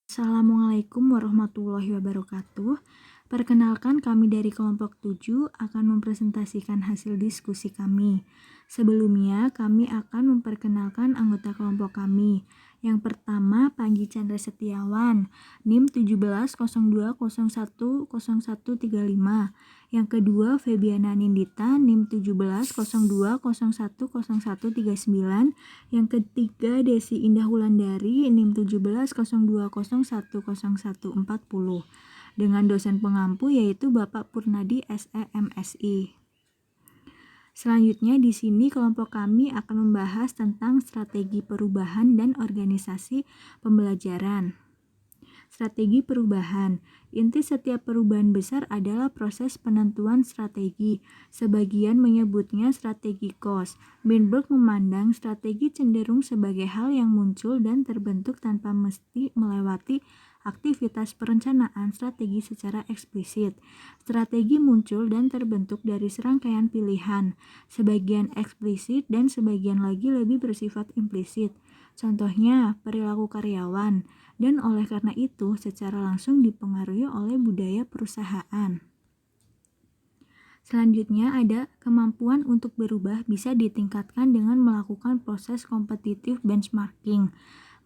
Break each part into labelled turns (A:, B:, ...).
A: Assalamualaikum warahmatullahi wabarakatuh. Perkenalkan, kami dari kelompok 7 akan mempresentasikan hasil diskusi kami. Sebelumnya, kami akan memperkenalkan anggota kelompok kami. Yang pertama, Panji Chandra Setiawan, NIM 1702010135. Yang kedua, Febiana Nindita, NIM 1702010139. Yang ketiga, Desi Indah Wulandari, NIM 1702010140, dengan dosen pengampu yaitu Bapak Purnadi SEMSI. Selanjutnya di sini kelompok kami akan membahas tentang strategi perubahan dan organisasi pembelajaran. Strategi perubahan. Inti setiap perubahan besar adalah proses penentuan strategi. Sebagian menyebutnya strategi cost. Binberg memandang strategi cenderung sebagai hal yang muncul dan terbentuk tanpa mesti melewati aktivitas perencanaan strategi secara eksplisit. Strategi muncul dan terbentuk dari serangkaian pilihan, sebagian eksplisit dan sebagian lagi lebih bersifat implisit. Contohnya, perilaku karyawan, dan oleh karena itu secara langsung dipengaruhi oleh budaya perusahaan. Selanjutnya ada kemampuan untuk berubah bisa ditingkatkan dengan melakukan proses kompetitif benchmarking,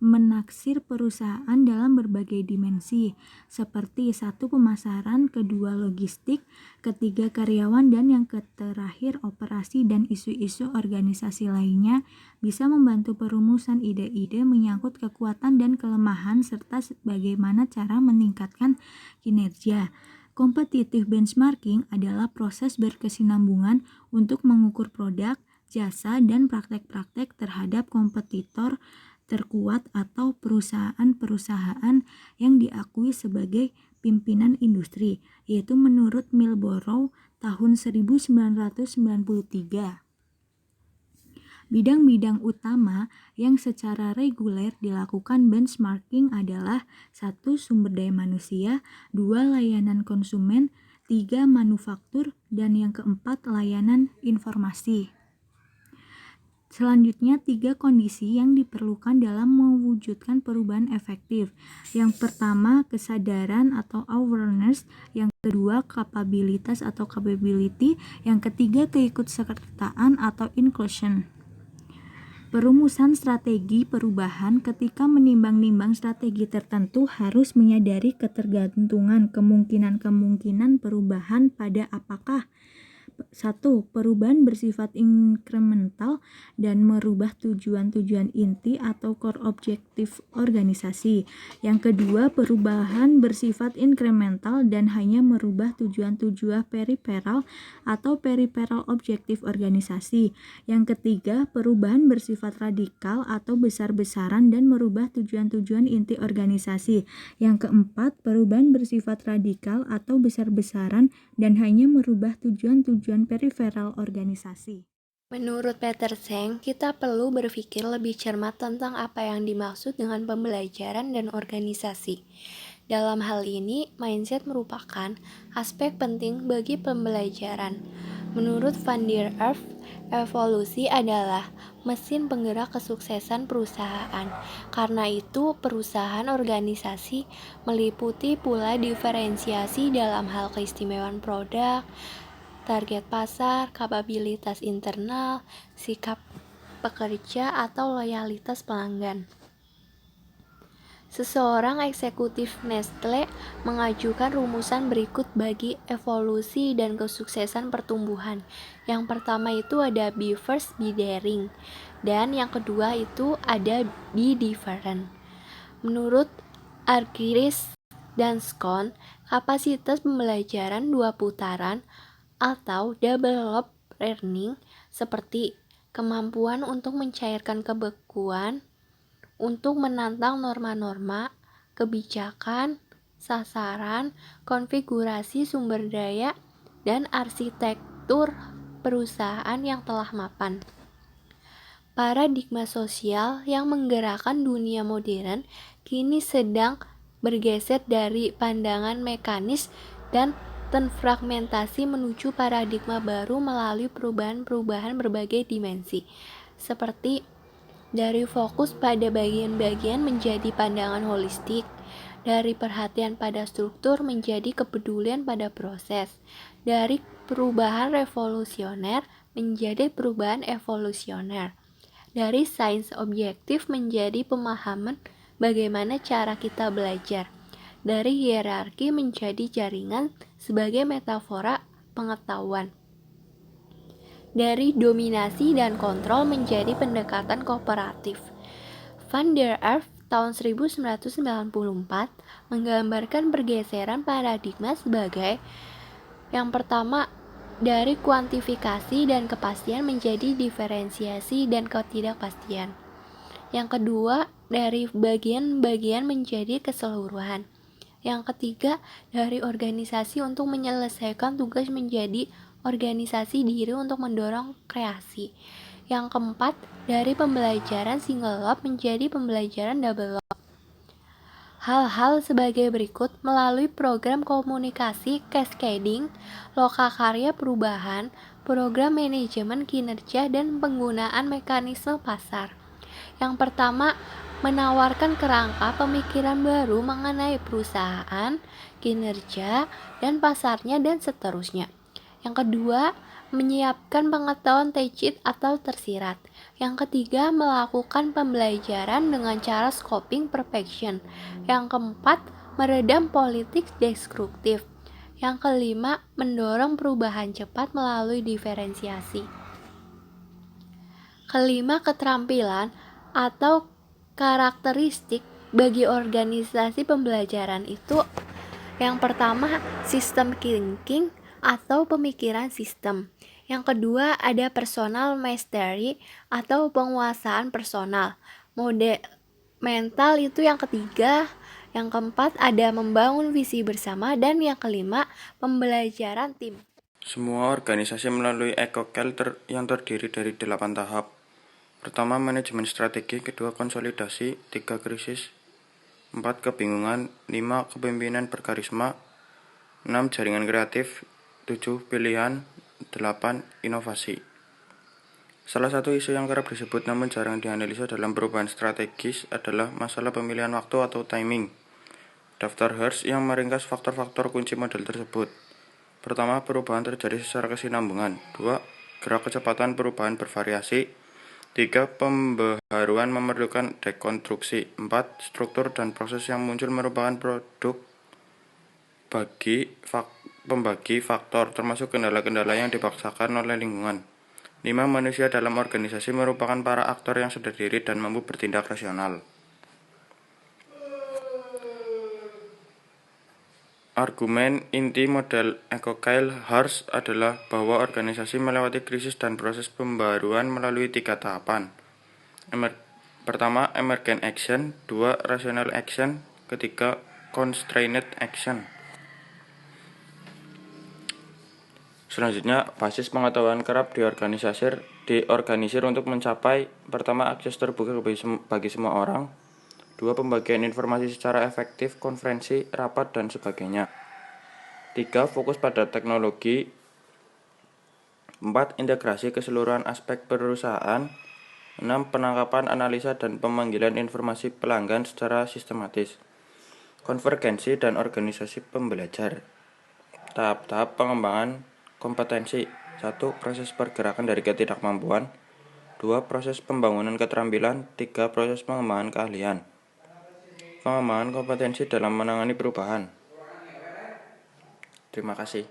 A: menaksir perusahaan dalam berbagai dimensi, seperti 1. Pemasaran, 2. Logistik, 3. Karyawan, dan yang terakhir operasi dan isu-isu organisasi lainnya, bisa membantu perumusan ide-ide menyangkut kekuatan dan kelemahan serta bagaimana cara meningkatkan kinerja. Competitive benchmarking adalah proses berkesinambungan untuk mengukur produk, jasa, dan praktek-praktek terhadap kompetitor terkuat atau perusahaan-perusahaan yang diakui sebagai pimpinan industri, yaitu menurut Milborough tahun 1993. Bidang-bidang utama yang secara reguler dilakukan benchmarking adalah 1. Sumber daya manusia, 2. Layanan konsumen, 3. Manufaktur, dan yang keempat layanan informasi. Selanjutnya, 3 kondisi yang diperlukan dalam mewujudkan perubahan efektif. Yang pertama, kesadaran atau awareness. Yang kedua, kapabilitas atau capability. Yang ketiga, keikutsertaan atau inclusion. Perumusan strategi perubahan. Ketika menimbang-nimbang strategi tertentu harus menyadari ketergantungan kemungkinan-kemungkinan perubahan pada apakah 1. Perubahan bersifat inkremental dan merubah tujuan-tujuan inti atau core objektif organisasi. Yang kedua, perubahan bersifat inkremental dan hanya merubah tujuan-tujuan periferal atau peripheral objektif organisasi. Yang ketiga, perubahan bersifat radikal atau besar-besaran dan merubah tujuan-tujuan inti organisasi. Yang keempat, perubahan bersifat radikal atau besar-besaran dan hanya merubah tujuan-tujuan periferal organisasi.
B: Menurut Petersen, kita perlu berpikir lebih cermat tentang apa yang dimaksud dengan pembelajaran dan organisasi. Dalam hal ini, mindset merupakan aspek penting bagi pembelajaran. Menurut Van der Erf, evolusi adalah mesin penggerak kesuksesan perusahaan. Karena itu, perusahaan organisasi meliputi pula diferensiasi dalam hal keistimewaan produk, target pasar, kapabilitas internal, sikap pekerja, atau loyalitas pelanggan. Seseorang eksekutif Nestle mengajukan rumusan berikut bagi evolusi dan kesuksesan pertumbuhan. Yang pertama itu ada be first, be daring. Dan yang kedua itu ada be different. Menurut Argyris dan Scone, kapasitas pembelajaran 2 putaran atau double loop learning seperti kemampuan untuk mencairkan kebekuan, untuk menantang norma-norma, kebijakan, sasaran, konfigurasi sumber daya, dan arsitektur perusahaan yang telah mapan. Paradigma sosial yang menggerakkan dunia modern kini sedang bergeser dari pandangan mekanis dan terfragmentasi menuju paradigma baru melalui perubahan-perubahan berbagai dimensi, seperti dari fokus pada bagian-bagian menjadi pandangan holistik, Dari perhatian pada struktur menjadi kepedulian pada proses. Dari perubahan revolusioner menjadi perubahan evolusioner. Dari sains objektif menjadi pemahaman bagaimana cara kita belajar. Dari hierarki menjadi jaringan sebagai metafora pengetahuan. Dari dominasi dan kontrol menjadi pendekatan kooperatif. Van der Erf tahun 1994 menggambarkan pergeseran paradigma sebagai yang pertama, dari kuantifikasi dan kepastian menjadi diferensiasi dan ketidakpastian. Yang kedua, dari bagian-bagian menjadi keseluruhan. Yang ketiga, dari organisasi untuk menyelesaikan tugas menjadi organisasi diri untuk mendorong kreasi. Yang keempat, dari pembelajaran single lob menjadi pembelajaran double lob. Hal-hal sebagai berikut melalui program komunikasi cascading, lokakarya perubahan, program manajemen kinerja, dan penggunaan mekanisme pasar. Yang pertama, menawarkan kerangka pemikiran baru mengenai perusahaan, kinerja, dan pasarnya, dan seterusnya. Yang kedua, menyiapkan pengetahuan tacit atau tersirat. Yang ketiga, melakukan pembelajaran dengan cara scoping perfection. Yang keempat, meredam politik destruktif. Yang kelima, mendorong perubahan cepat melalui diferensiasi. Kelima, keterampilan atau karakteristik bagi organisasi pembelajaran itu yang pertama, system thinking atau pemikiran sistem. Yang kedua, ada personal mastery atau penguasaan personal. Mode mental itu yang ketiga. Yang keempat, ada membangun visi bersama. Dan yang kelima, pembelajaran tim.
C: Semua organisasi melalui EcoCal yang terdiri dari 8 tahap. Pertama, manajemen strategi. Kedua, konsolidasi. 3, krisis. 4, kebingungan. 5, kepemimpinan berkarisma. 6, jaringan kreatif. 7, pilihan. 8, inovasi. Salah satu isu yang kerap disebut namun jarang dianalisa dalam perubahan strategis adalah masalah pemilihan waktu atau timing. Daftar Hirsch yang meringkas faktor-faktor kunci model tersebut. Pertama, perubahan terjadi secara kesinambungan. 2, gerak kecepatan perubahan bervariasi. 3, pembaharuan memerlukan dekonstruksi. 4, struktur dan proses yang muncul merupakan produk pembagi faktor, termasuk kendala-kendala yang dipaksakan oleh lingkungan. 5, manusia dalam organisasi merupakan para aktor yang sadar diri dan mampu bertindak rasional. Argumen inti model EcoCal Hirsch adalah bahwa organisasi melewati krisis dan proses pembaruan melalui 3 tahapan. Pertama, emergent action. 2, rational action. Ketiga, constrained action. Selanjutnya, basis pengetahuan kerap diorganisir untuk mencapai pertama, akses terbuka bagi semua orang. 2, pembagian informasi secara efektif, konferensi, rapat, dan sebagainya. 3, fokus pada teknologi. 4, integrasi keseluruhan aspek perusahaan. 6, penangkapan, analisa, dan pemanggilan informasi pelanggan secara sistematis. Konvergensi dan organisasi pembelajar. Tahap-tahap pengembangan kompetensi. 1, proses pergerakan dari ketidakmampuan. 2, proses pembangunan keterampilan. 3, proses pengembangan keahlian. Pengembangan kompetensi dalam menangani perubahan. Terima kasih.